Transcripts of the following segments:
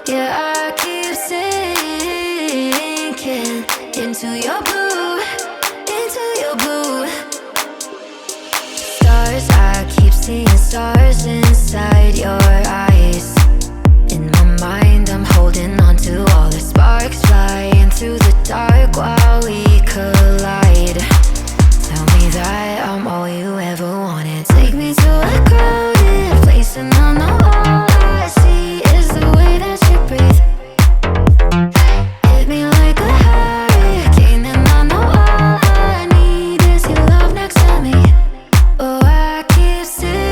Yeah, I keep sinking into your blue, into your blue. Stars, I keep seeing stars inside your eyes. In my mind, I'm holding on to all the sparks flying through the dark while we collide. Tell me that I'm all you ever wanted. Take me to a crowded place and I know all I see is the way that you breathe. Hit me like a hurricane and I know all I need is your love next to me. Oh, I keep sinking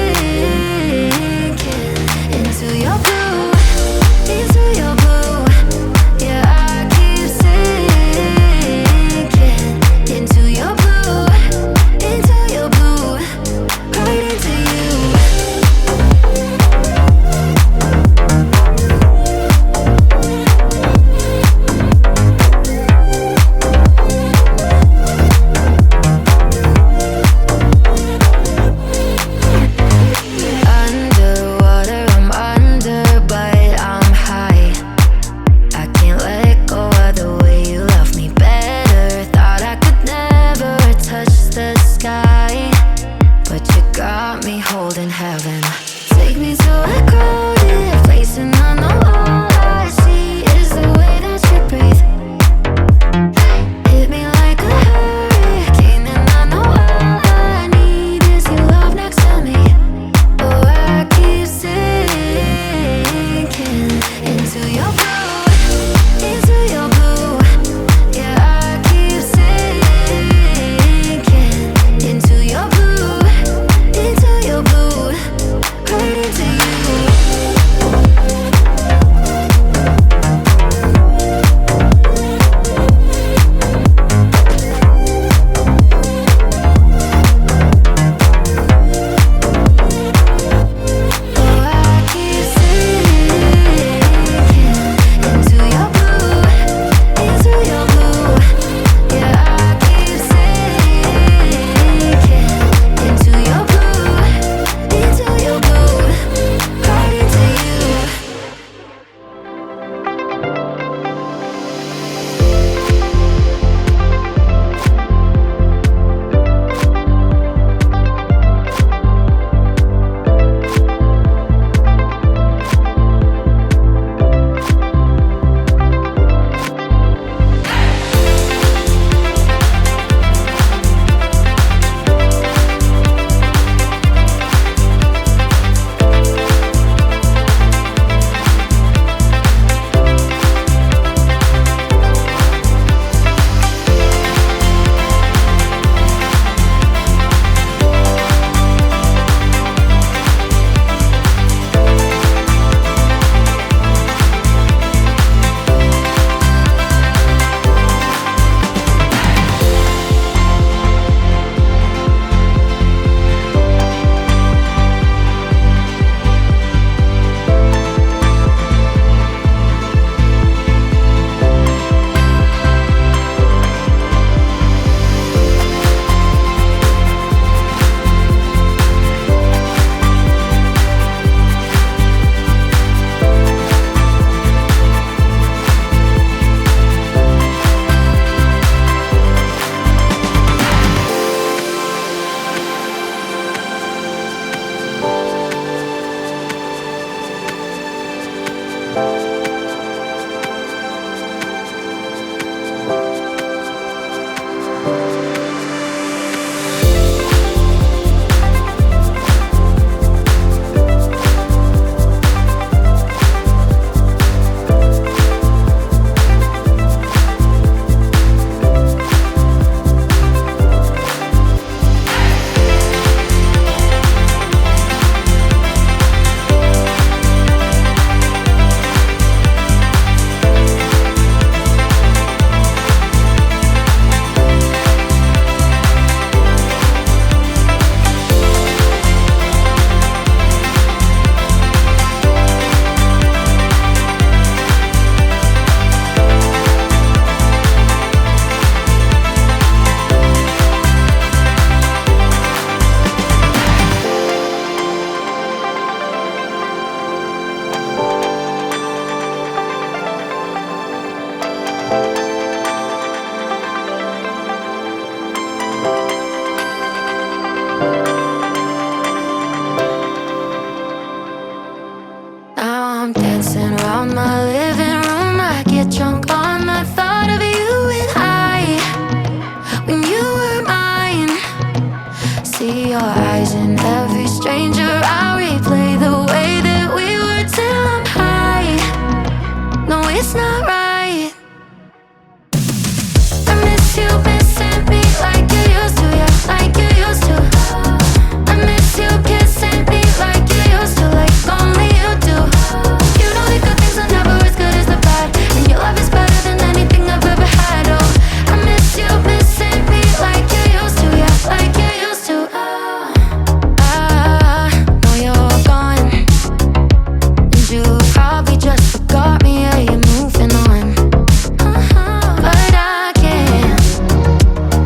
I'm dancing around my living room. I get drunk on the thought of you and I, when you were mine. See your eyes in every stranger. I replay the way that we were till I'm high. No, it's not right. I miss you missing me like you used to, yeah, like you used to. I miss you kissing me like you used to, like only you do. You know the good things are never as good as the bad, and your love is better than anything I've ever had. Oh, I miss you missing me like you used to, yeah, like you used to. I know you're gone, and you probably just forgot me, yeah, you're moving on. But I can't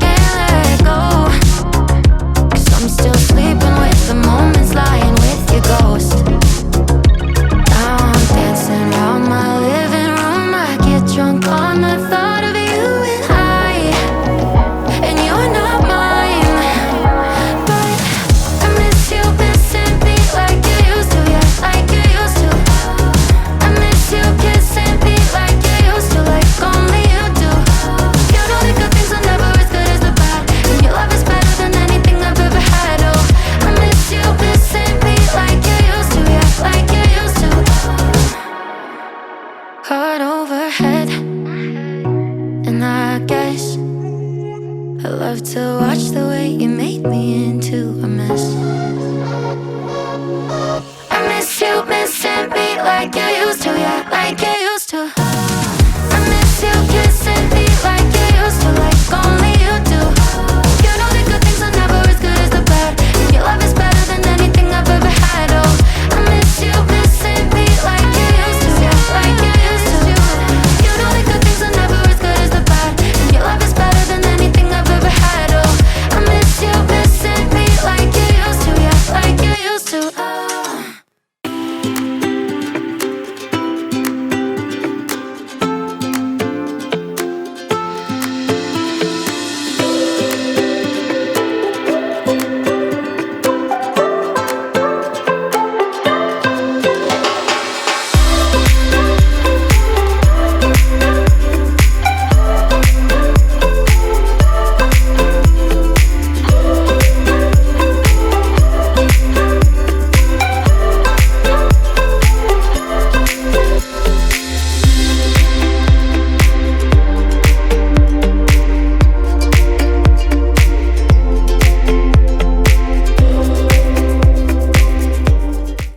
let go, 'cause I'm still sleeping with the moments, lying with your ghost. Now I'm dancing around my living room. I get drunk on the thought of you and I, and you're not mine. But I miss you missing me like you used to, yeah, like you used to. I miss you kissing me like you used to, like only you do. You know the good things are never as good as the bad, and your love is better than anything I've ever had. Oh, I miss you missing me like you used to, yeah, like you used to. Heart overhead, and I guess I love to